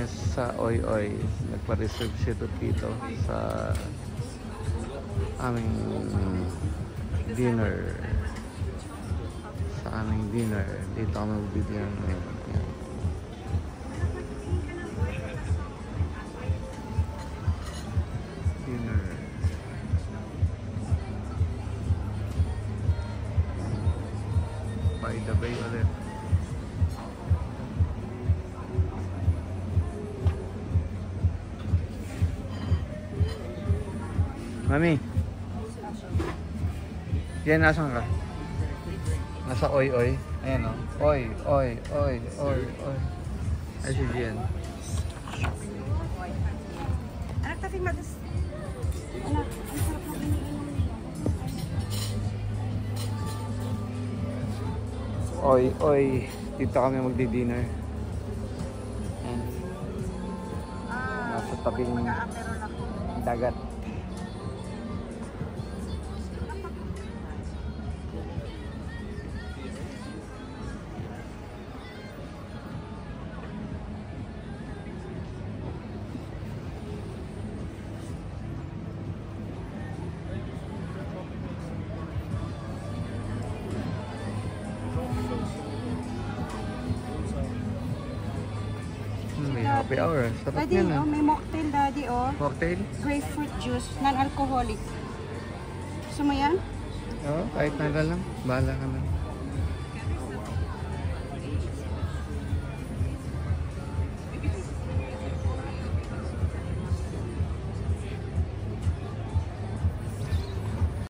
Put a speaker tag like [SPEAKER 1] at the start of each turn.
[SPEAKER 1] kami sa Oy Oy. Nagpa-reserve si Tito sa aming dinner. Sa aming dinner. Dito kami magbibigyan ngayon. Yan. Dinner. By the bay ulit. Mami. Diyan, nasan ka? Nasa Oy Oy. Ayan o. Oy, Oy, Oy, Oy, Oy. Ay, si Jen.
[SPEAKER 2] Anak, tafing matas. Anak, ang sarap na iniinom nila.
[SPEAKER 1] Oy, Oy. Dito kami magdi-dinner. Ayan. Nasa tabing
[SPEAKER 2] Mag-aaperol ako.
[SPEAKER 1] dagat. May happy hour. Sarap
[SPEAKER 2] Daddy,
[SPEAKER 1] yan ah.
[SPEAKER 2] oh, may mocktail, Daddy, oh.
[SPEAKER 1] Cocktail?
[SPEAKER 2] Grapefruit juice, non-alcoholic. Gusto mo yan?
[SPEAKER 1] Oo, kahit na lang. Bahala ka na.